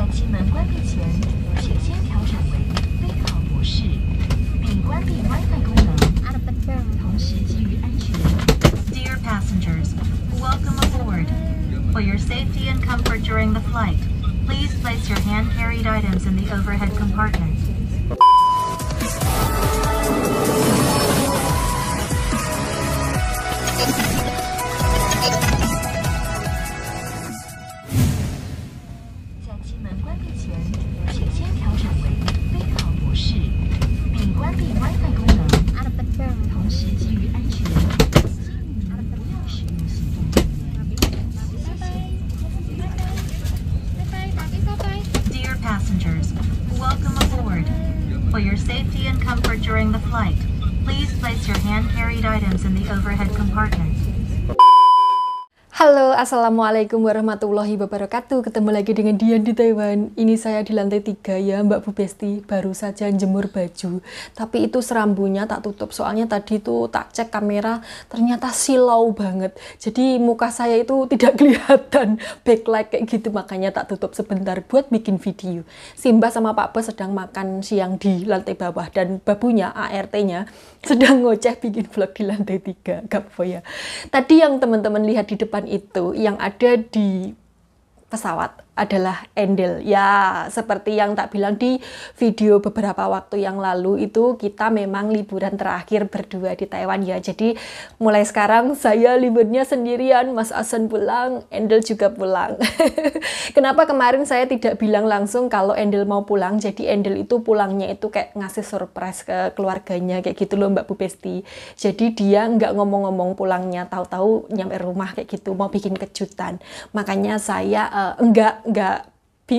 在机门关闭前，请先调整为备考模式，并关闭 WiFi 功能。同时基于安全。Dear passengers, welcome aboard. For your safety and comfort during the flight, please place your hand-carried items in the overhead compartment. 在机门关闭前，请先调整为备考模式，并关闭 WiFi 功能。同时基于安全，建议您不要使用行动电源。Dear passengers, welcome aboard. For your safety and comfort during the flight, please place your hand-carried items in the overhead compartment. Halo, assalamualaikum warahmatullahi wabarakatuh. Ketemu lagi dengan Dian di Taiwan. Ini saya di lantai 3 ya, Mbak Bu Besti. Baru saja jemur baju, tapi itu serambunya tak tutup. Soalnya tadi tuh tak cek kamera, ternyata silau banget. Jadi muka saya itu tidak kelihatan backlight kayak gitu, makanya tak tutup sebentar buat bikin video. Simba sama Pak Bos sedang makan siang di lantai bawah, dan babunya, ART-nya, sedang ngoceh bikin vlog di lantai 3. Gak apa ya. Tadi yang teman-teman lihat di depan itu yang ada di pesawat adalah Endel. Ya, seperti yang tak bilang di video beberapa waktu yang lalu, itu kita memang liburan terakhir berdua di Taiwan ya. Jadi mulai sekarang saya liburnya sendirian, Mas Asen pulang, Endel juga pulang. Kenapa kemarin saya tidak bilang langsung kalau Endel mau pulang? Jadi Endel itu pulangnya itu kayak ngasih surprise ke keluarganya kayak gitu loh Mbak Bu Besti. Jadi dia nggak ngomong-ngomong pulangnya, tahu-tahu nyampe rumah kayak gitu mau bikin kejutan. Makanya saya enggak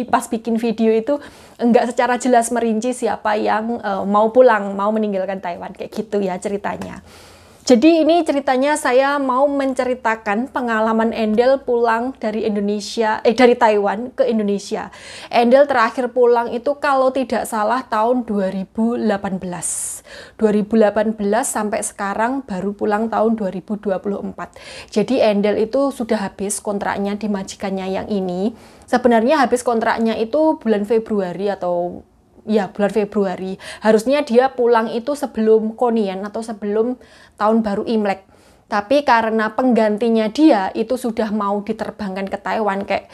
pas bikin video itu enggak secara jelas merinci siapa yang mau pulang, mau meninggalkan Taiwan kayak gitu ya ceritanya. Jadi ini ceritanya saya mau menceritakan pengalaman Endel pulang dari dari Taiwan ke Indonesia. Endel terakhir pulang itu kalau tidak salah tahun 2018. 2018 sampai sekarang baru pulang tahun 2024. Jadi Endel itu sudah habis kontraknya di majikannya yang ini. Sebenarnya habis kontraknya itu bulan Februari atau ya bulan Februari. Harusnya dia pulang itu sebelum Konien atau sebelum tahun baru Imlek. Tapi karena penggantinya dia itu sudah mau diterbangkan ke Taiwan, kayak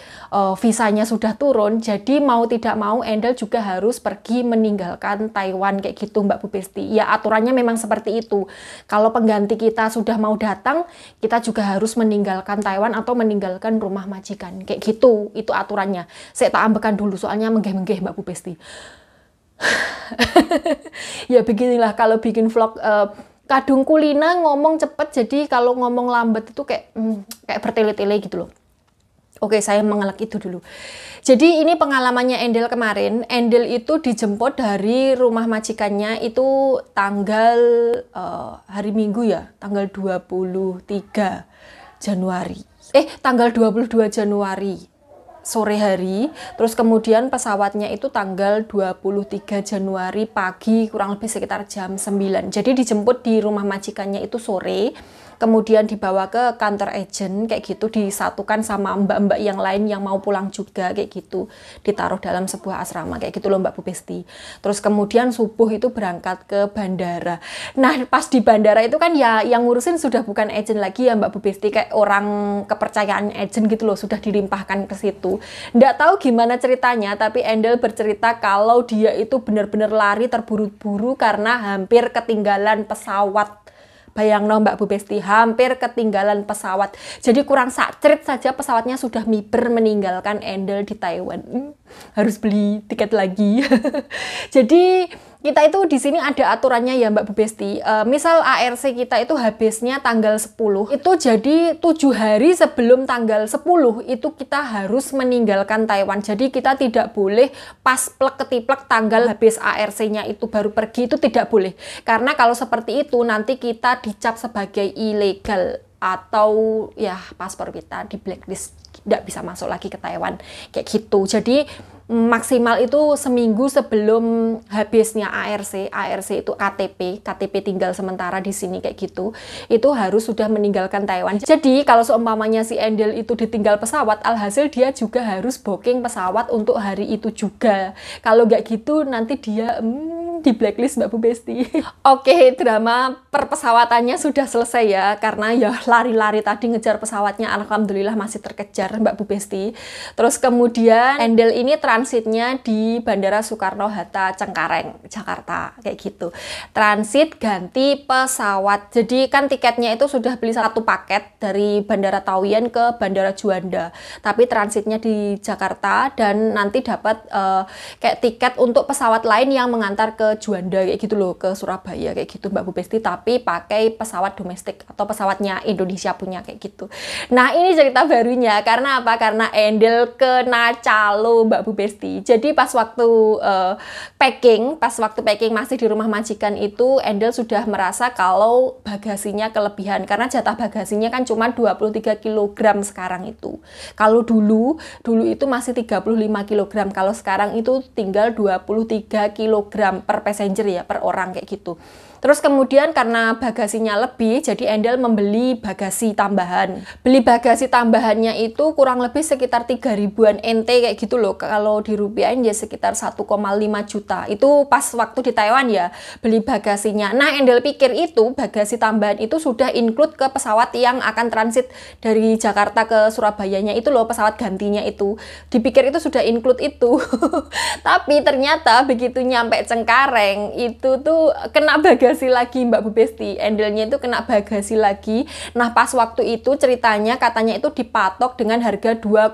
visanya sudah turun, jadi mau tidak mau Endel juga harus pergi meninggalkan Taiwan kayak gitu Mbak Bu Besti. Ya aturannya memang seperti itu. Kalau pengganti kita sudah mau datang, kita juga harus meninggalkan Taiwan atau meninggalkan rumah majikan kayak gitu. Itu aturannya. Saya tak ambekan dulu soalnya menggeh-menggeh Mbak Bu Besti. Ya beginilah kalau bikin vlog, kadung kulina ngomong cepet, jadi kalau ngomong lambat itu kayak bertele-tele gitu loh. Oke, saya mengelak itu dulu. Jadi ini pengalamannya Endel kemarin. Endel itu dijemput dari rumah majikannya itu tanggal hari Minggu ya, tanggal 23 Januari. Tanggal 22 Januari. Sore hari, terus kemudian pesawatnya itu tanggal 23 Januari pagi, kurang lebih sekitar jam 9. Jadi dijemput di rumah majikannya itu sore, kemudian dibawa ke kantor agent kayak gitu, disatukan sama mbak-mbak yang lain yang mau pulang juga kayak gitu, ditaruh dalam sebuah asrama kayak gitu loh Mbak Bu Besti. Terus kemudian subuh itu berangkat ke bandara. Nah pas di bandara itu kan ya yang ngurusin sudah bukan agent lagi ya Mbak Bu Besti, kayak orang kepercayaan agent gitu loh, sudah dilimpahkan ke situ. Nggak tahu gimana ceritanya, tapi Endel bercerita kalau dia itu benar-benar lari terburu-buru karena hampir ketinggalan pesawat. Bayang no Mbak Bu Besti, hampir ketinggalan pesawat. Jadi kurang sakrit saja pesawatnya sudah miber meninggalkan Endel di Taiwan. Harus beli tiket lagi. Jadi kita itu di sini ada aturannya ya Mbak Bu Besti. Misal ARC kita itu habisnya tanggal 10, itu jadi 7 hari sebelum tanggal 10 itu kita harus meninggalkan Taiwan. Jadi kita tidak boleh pas plek ketiplek tanggal habis ARC-nya itu baru pergi, itu tidak boleh. Karena kalau seperti itu nanti kita dicap sebagai ilegal atau ya paspor kita di blacklist, tidak bisa masuk lagi ke Taiwan kayak gitu. Jadi maksimal itu seminggu sebelum habisnya ARC. ARC itu KTP tinggal sementara di sini kayak gitu. Itu harus sudah meninggalkan Taiwan. Jadi kalau seumpamanya si Endel itu ditinggal pesawat, alhasil dia juga harus booking pesawat untuk hari itu juga. Kalau nggak gitu nanti dia di blacklist Mbak Bu Besti. Oke, drama perpesawatannya sudah selesai ya, karena ya lari-lari tadi ngejar pesawatnya, alhamdulillah masih terkejar Mbak Bu Besti. Terus kemudian Endel ini transitnya di Bandara Soekarno-Hatta Cengkareng, Jakarta, kayak gitu. Transit ganti pesawat. Jadi kan tiketnya itu sudah beli satu paket dari Bandara Taoyuan ke Bandara Juanda. Tapi transitnya di Jakarta dan nanti dapat kayak tiket untuk pesawat lain yang mengantar ke Juanda kayak gitu loh, ke Surabaya kayak gitu Mbak Bu Besti, tapi pakai pesawat domestik atau pesawatnya Indonesia punya kayak gitu. Nah, ini cerita barunya karena apa? Karena Endel kena calo Mbak Bu Besti. Jadi pas waktu packing masih di rumah majikan itu, Endel sudah merasa kalau bagasinya kelebihan karena jatah bagasinya kan cuma 23 kg sekarang itu. Kalau dulu itu masih 35 kg, kalau sekarang itu tinggal 23 kg per passenger ya, per orang kayak gitu. Terus kemudian karena bagasinya lebih, jadi Endel membeli bagasi tambahan. Beli bagasi tambahannya itu kurang lebih sekitar 3.000-an NT kayak gitu loh. Kalau dirupiahin ya sekitar 1,5 juta. Itu pas waktu di Taiwan ya, beli bagasinya. Nah, Endel pikir itu bagasi tambahan itu sudah include ke pesawat yang akan transit dari Jakarta ke Surabayanya itu loh, pesawat gantinya itu. Dipikir itu sudah include itu. Tapi ternyata begitu nyampe Cengkareng, itu tuh kena bagasi lagi Mbak Bu Besti. Endelnya itu kena bagasi lagi. Nah, pas waktu itu ceritanya katanya itu dipatok dengan harga 2,5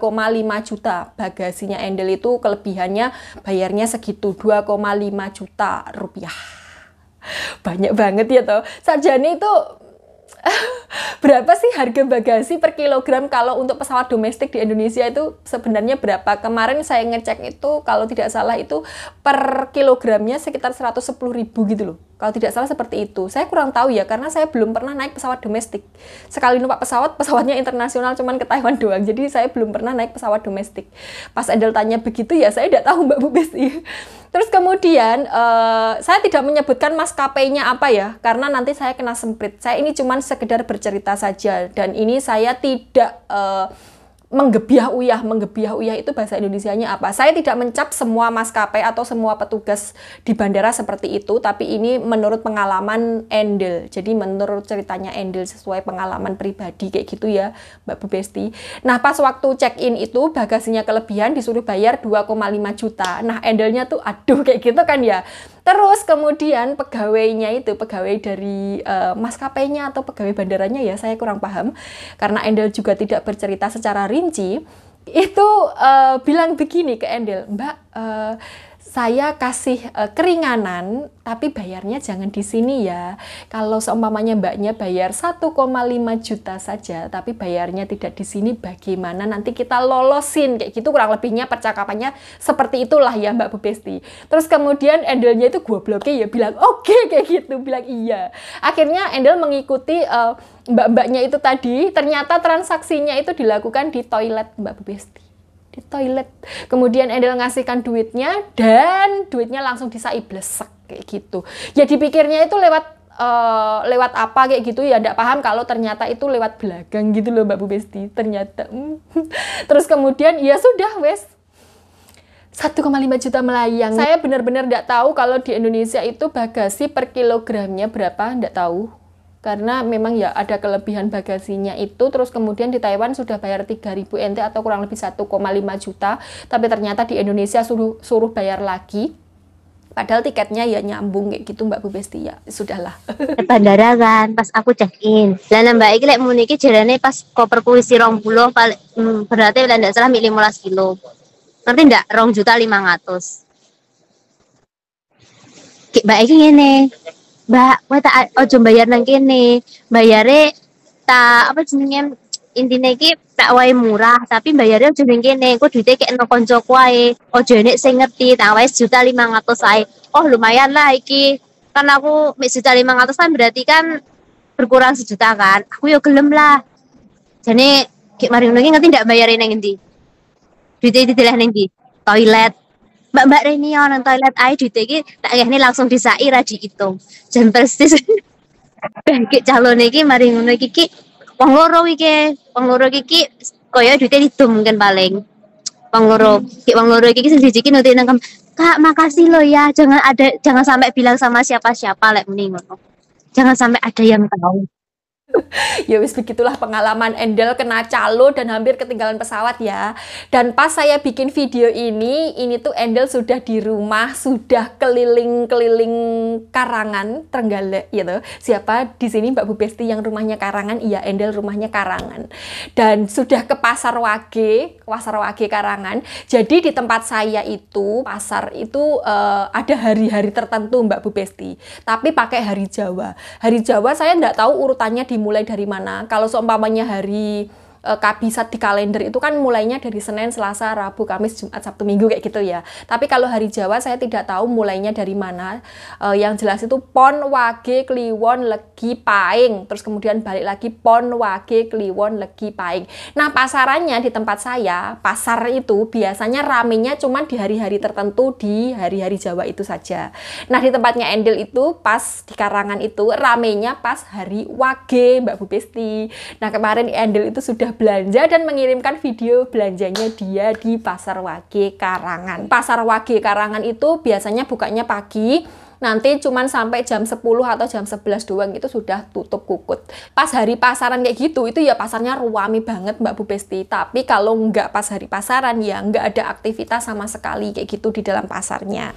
juta. Bagasinya Endel itu kelebihannya bayarnya segitu, 2,5 juta rupiah. Banyak banget ya toh. Sarjana itu berapa sih harga bagasi per kilogram kalau untuk pesawat domestik di Indonesia itu sebenarnya berapa? Kemarin saya ngecek itu kalau tidak salah itu per kilogramnya sekitar 110.000 gitu loh. Kalau tidak salah seperti itu. Saya kurang tahu ya karena saya belum pernah naik pesawat domestik. Sekali numpak pesawatnya internasional cuman ke Taiwan doang. Jadi saya belum pernah naik pesawat domestik. Pas Endel tanya begitu ya saya tidak tahu Mbak Bu Besti. Terus kemudian saya tidak menyebutkan maskapainya apa ya, karena nanti saya kena semprit. Saya ini cuman sekedar bercerita saja dan ini saya tidak menggebiah uyah itu bahasa Indonesianya apa? Saya tidak mencap semua maskapai atau semua petugas di bandara seperti itu, tapi ini menurut pengalaman Endel. Jadi menurut ceritanya Endel sesuai pengalaman pribadi kayak gitu ya, Mbak Bu Besti. Nah, pas waktu check-in itu bagasinya kelebihan disuruh bayar 2,5 juta. Nah, Endelnya tuh aduh kayak gitu kan ya. Terus kemudian pegawainya itu, pegawai dari maskapainya atau pegawai bandaranya ya, saya kurang paham. Karena Endel juga tidak bercerita secara rinci, itu bilang begini ke Endel, Mbak, saya kasih keringanan, tapi bayarnya jangan di sini ya. Kalau seumpamanya mbaknya bayar 1,5 juta saja, tapi bayarnya tidak di sini, bagaimana nanti kita lolosin? Kayak gitu kurang lebihnya percakapannya seperti itulah ya Mbak Bu Besti. Terus kemudian Endelnya itu gobloknya ya bilang oke, kayak gitu, bilang iya. Akhirnya Endel mengikuti mbak-mbaknya itu tadi, ternyata transaksinya itu dilakukan di toilet Mbak Bu Besti. Di toilet. Kemudian Endel ngasihkan duitnya dan duitnya langsung disai blesek kayak gitu. Ya dipikirnya itu lewat apa kayak gitu ya, nggak paham kalau ternyata itu lewat belagang gitu loh Mbak Bu Besti. Ternyata. Terus kemudian ya sudah wes 1,5 juta melayang. Saya benar-benar nggak tahu kalau di Indonesia itu bagasi per kilogramnya berapa, nggak tahu. Karena memang ya ada kelebihan bagasinya itu. Terus kemudian di Taiwan sudah bayar 3.000 NT atau kurang lebih 1,5 juta. Tapi ternyata di Indonesia suruh bayar lagi. Padahal tiketnya ya nyambung kayak gitu Mbak Bu Besti ya. Sudahlah. Bandara kan pas aku check-in. Lah Mbak iki lek muni iki jarane pas koperku isi 20 paling berarti lek ndak salah 15 kilo. Ngerti ndak 2.500.000. Ki Mbak iki ngene. Mbak, kowe tak ojo bayar nang kene. Bayare tak apa jenenge intine iki tak wae murah, tapi bayarnya ojo ning kene. Engko duite kek nang kancaku wae. Ojo nek sing ngerti, tak wae 1.500.000 ae. Oh, lumayan lah iki. Kan aku 1.500.000 kan berarti kan berkurang 1 juta kan. Aku yo gelem lah. Jane kek mari ngono iki ngerti ndak bayare nang endi? Duite diteleh ning ndi? Toilet. Mbak Reni nang toilet ae duit iki tak kene langsung disai ra diitung. Jan persis. Iki calone iki mari ngono iki ki wong loro iki koyo duite didum mungkin paling. Wong loro iki sing siji iki nuti nang Kak, makasih lo ya. Jangan sampai bilang sama siapa-siapa lek muni ngono. Jangan sampai ada yang tahu. Ya wis begitulah pengalaman Endel kena calo dan hampir ketinggalan pesawat ya. Dan pas saya bikin video ini tuh Endel sudah di rumah, sudah keliling-keliling Karangan, Trenggalek gitu. Siapa di sini Mbak Bu Besti yang rumahnya Karangan? Iya, Endel rumahnya Karangan. Dan sudah ke Pasar Wage Karangan. Jadi di tempat saya itu, pasar itu ada hari-hari tertentu Mbak Bu Besti. Tapi pakai hari Jawa. Hari Jawa saya nggak tahu urutannya dimulai dari mana. Kalau seumpamanya hari kabisat di kalender itu kan mulainya dari Senin, Selasa, Rabu, Kamis, Jumat, Sabtu, Minggu kayak gitu ya. Tapi kalau hari Jawa saya tidak tahu mulainya dari mana. Yang jelas itu Pon, Wage, Kliwon, Legi, Paing. Terus kemudian balik lagi Pon, Wage, Kliwon, Legi, Paing. Nah pasarannya di tempat saya, pasar itu biasanya ramenya cuma di hari-hari tertentu di hari-hari Jawa itu saja. Nah di tempatnya Endel itu pas di Karangan itu ramenya pas hari Wage Mbak Bu Besti. Nah kemarin Endel itu sudah belanja dan mengirimkan video belanjanya dia di Pasar Wage Karangan. Pasar Wage Karangan itu biasanya bukanya pagi, nanti cuman sampai jam 10 atau jam 11 doang itu sudah tutup kukut. Pas hari pasaran kayak gitu, itu ya pasarnya ruami banget Mbak Bu Besti. Tapi kalau nggak pas hari pasaran ya nggak ada aktivitas sama sekali kayak gitu di dalam pasarnya.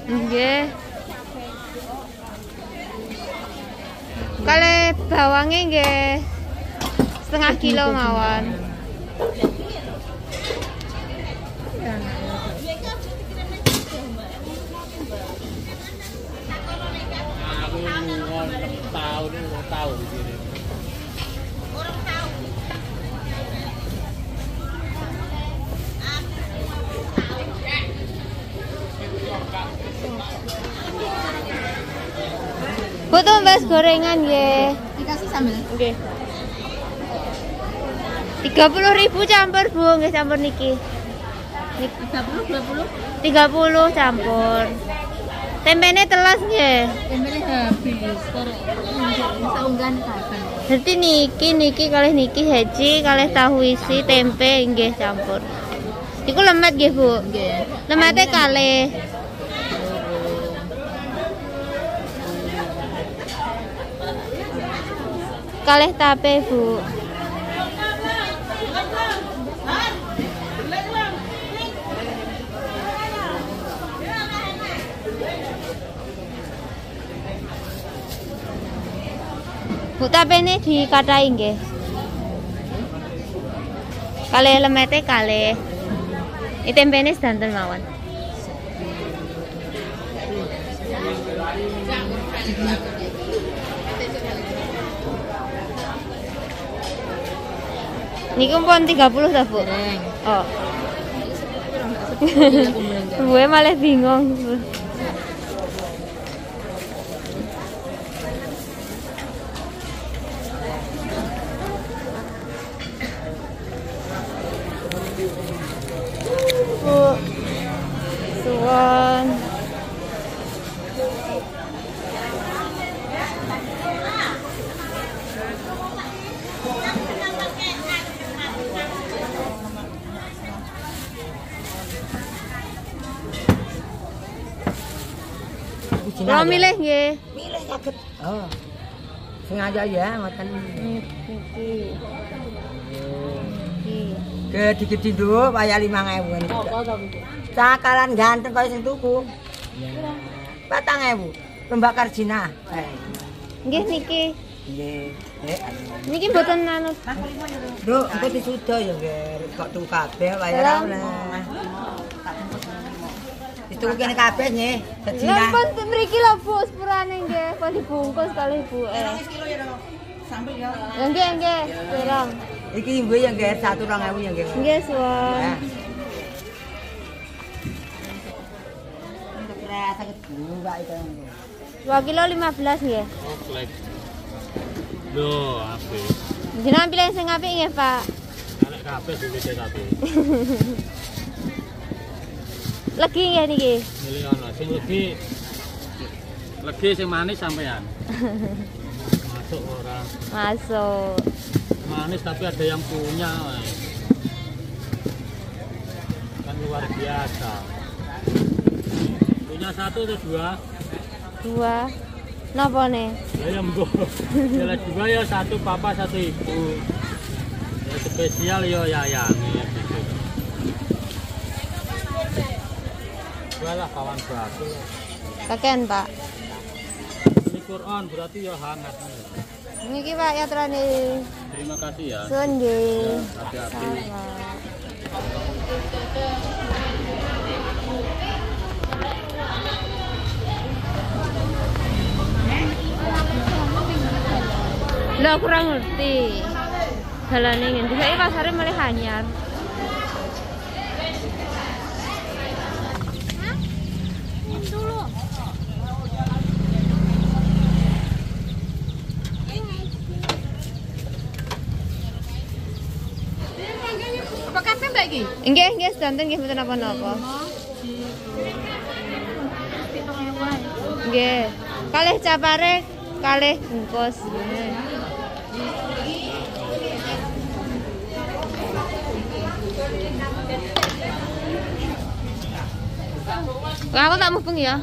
Nggih. Kale bawangnya nggih setengah kilo mawon. Bu tumbas gorengan nggih. Dikasih sambel. Nggih. 30.000 campur, Bu, nggih campur niki. 30 20. 30 campur. Tempene telas nggih. Tempene habis. Bisa unggahan kapan. Berarti niki kalih niki heci kalih tahu isi tempe nggih campur. Iku lemet nggih, Bu. Nggih. Lemete kalih. Kalih tape, Bu. Bu tapene dikathai nggih. Kalih lemete kalih. Tempene sedanten mawon. Niku pun 30 ta, Bu? Oh. Gue malah bingung. Bu. Suwon. Kalau milih nggih. Milih saged. Oh. Sengaja ya ngoten. Niki. Gede-gede nduk waya 5.000. Cakalan ganteng kaya sing tuku. 4.000. Lembak Karjina. Nggih niki. Nggih. Niki mboten anu. Nduk, engko disuda ya nggih. Kok tuku kabeh waya ora oleh. Itu kene kabeh nggih. Lah pun mriki lho Bu, sepurane nggih, pun dibungkus kali Bu. Sambel ya. Ya nggih nggih, pirang. Iki mbuh ya nggih 1.000 ya nggih. Nggih suwun. Ya. Untuk rasa kedua itu. 2 kilo 15 nggih. Komplek. Loh, apik. Jenengan pilih sing apik nggih, Pak. Nek kabeh duwite tapi. Legi nggih niki. Milih ono sing legi sing manis sampean. Masuk ora. Masuk. Manis tapi ada yang punya. Kan luar biasa. Punya 1 atau 2? 2. Napa nih? Ya mbok. Jelas 2 ya 1 papa 1 ibu. Ya spesial ya yayange gitu. Walah kawan batu. Kakean, Pak. Ini Quran berarti ya hangat. Niki Pak yatrane. Terima kasih ya. Sun nggih. Hati-hati. Lah kurang ngerti. Dalane ngendi? Saiki pasare mulai anyar. Nggih, sedanten nggih mboten napa-napa. Nggih. Kalih capare, kalih bungkus. Aku tak mubeng ya.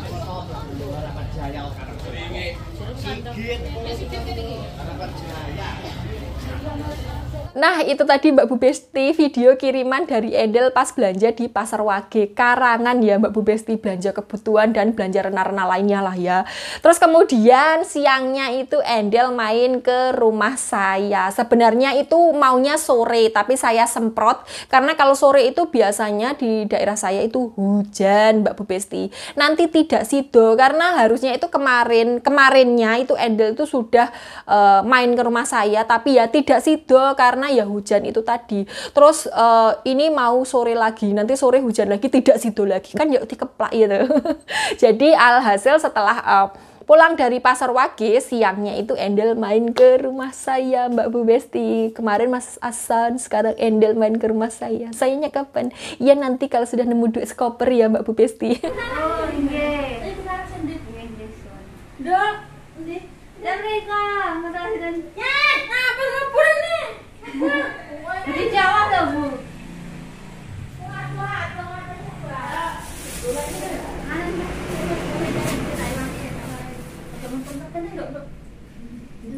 Nah, itu tadi Mbak Bu Besti video kiriman dari Endel pas belanja di Pasar Wage Karangan ya Mbak Bu Besti, belanja kebutuhan dan belanja rena-rena lainnya lah ya. Terus kemudian siangnya itu Endel main ke rumah saya. Sebenarnya itu maunya sore tapi saya semprot karena kalau sore itu biasanya di daerah saya itu hujan Mbak Bu Besti. Nanti tidak sido karena harusnya itu kemarinnya itu Endel itu sudah main ke rumah saya tapi ya tidak sido karena ya hujan itu tadi. Terus ini mau sore lagi, nanti sore hujan lagi tidak sido lagi kan ya dikeplak gitu. Jadi alhasil setelah pulang dari Pasar Wage siangnya itu Endel main ke rumah saya Mbak Bu Besti. Kemarin Mas Asan, sekarang Endel main ke rumah saya. Sayanya kapan? Ya nanti kalau sudah nemu duit skoper ya Mbak Bu Besti. Oh nggih. Dok, nggih. Dan mereka ngerasakan. Ya, apa ngapur ini? Di Jawa loh, Bu.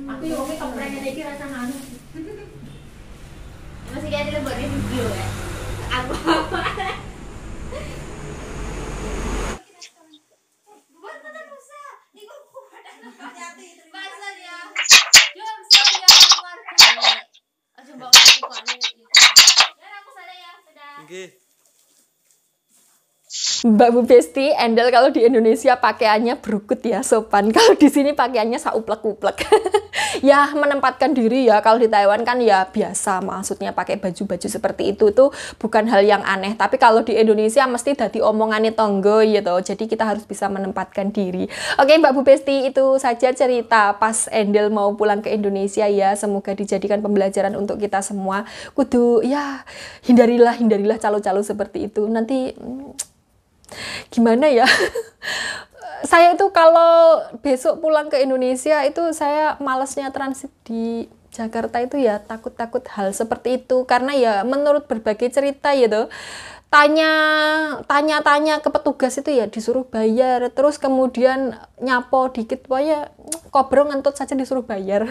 Aku yang oke komplainnya lagi rasa nganu. Masih kayak ada buat video ya. Aku Mbak Bu Besti, Endel kalau di Indonesia pakaiannya berukut ya, sopan. Kalau di sini pakaiannya sauplek-uplek. Ya menempatkan diri ya. Kalau di Taiwan kan ya biasa, maksudnya pakai baju-baju seperti itu tuh bukan hal yang aneh. Tapi kalau di Indonesia mesti dadi omongannya tonggo gitu. Jadi kita harus bisa menempatkan diri. Oke Mbak Bu Besti, itu saja cerita pas Endel mau pulang ke Indonesia ya. Semoga dijadikan pembelajaran untuk kita semua. Kudu ya hindarilah calo-calo seperti itu. Nanti gimana ya? Saya itu kalau besok pulang ke Indonesia itu saya malesnya transit di Jakarta itu ya, takut-takut hal seperti itu karena ya menurut berbagai cerita gitu, tanya ke petugas itu ya disuruh bayar, terus kemudian nyapo dikit pokoknya Kobro ngentut saja disuruh bayar.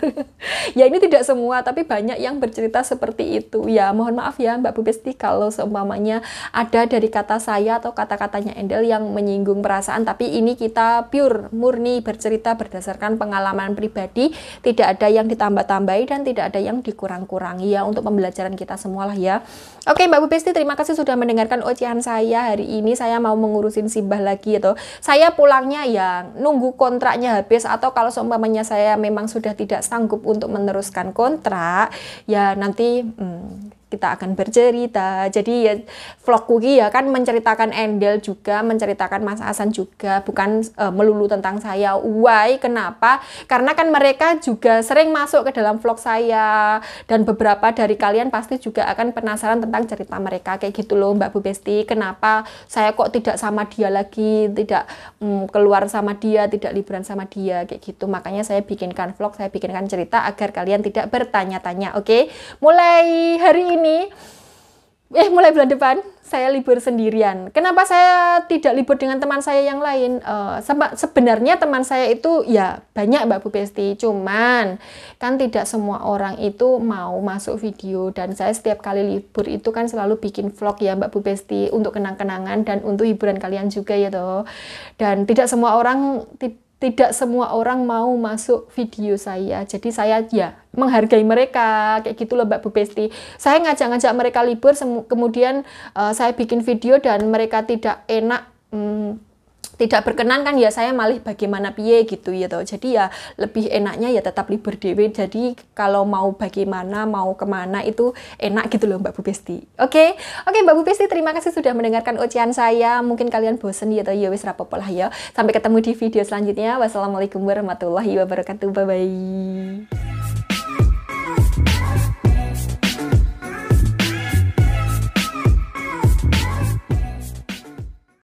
Ya ini tidak semua, tapi banyak yang bercerita seperti itu. Ya mohon maaf ya Mbak Bu Besti kalau seumpamanya ada dari kata saya atau kata-katanya Endel yang menyinggung perasaan, tapi ini kita pure murni bercerita berdasarkan pengalaman pribadi, tidak ada yang ditambah-tambahi dan tidak ada yang dikurang-kurangi ya, untuk pembelajaran kita semua lah ya. Oke Mbak Bu Besti, terima kasih sudah mendengarkan ocehan saya hari ini. Saya mau mengurusin Simbah lagi ya toh. Saya pulangnya ya nunggu kontraknya habis, atau kalau seumpamanya saya memang sudah tidak sanggup untuk meneruskan kontrak ya nanti kita akan bercerita. Jadi ya vlogku ya kan menceritakan Endel juga, menceritakan Mas Hasan juga, bukan melulu tentang saya. Why? Kenapa? Karena kan mereka juga sering masuk ke dalam vlog saya, dan beberapa dari kalian pasti juga akan penasaran tentang cerita mereka kayak gitu loh Mbak Bu Besti. Kenapa saya kok tidak sama dia lagi, tidak keluar sama dia, tidak liburan sama dia kayak gitu. Makanya saya bikinkan vlog, saya bikinkan cerita agar kalian tidak bertanya-tanya. Oke? Mulai hari ini mulai bulan depan saya libur sendirian. Kenapa saya tidak libur dengan teman saya yang lain? Sebenarnya teman saya itu ya banyak Mbak Bu Besti, cuman kan tidak semua orang itu mau masuk video, dan saya setiap kali libur itu kan selalu bikin vlog ya Mbak Bu Besti, untuk kenang-kenangan dan untuk hiburan kalian juga ya toh. Dan tidak semua orang mau masuk video saya, jadi saya ya menghargai mereka kayak gitu loh Mbak Bu Besti. Saya ngajak-ngajak mereka libur, kemudian saya bikin video dan mereka tidak enak, tidak berkenan kan ya, saya malih bagaimana piye gitu ya toh. Jadi ya lebih enaknya ya tetap libur dewe. Jadi kalau mau bagaimana, mau kemana itu enak gitu loh Mbak Bu Besti. Oke Mbak Bu Besti, terima kasih sudah mendengarkan ocehan saya. Mungkin kalian bosen ya toh, ya wis rapopo lah ya. Sampai ketemu di video selanjutnya. Wassalamualaikum warahmatullahi wabarakatuh. Bye bye.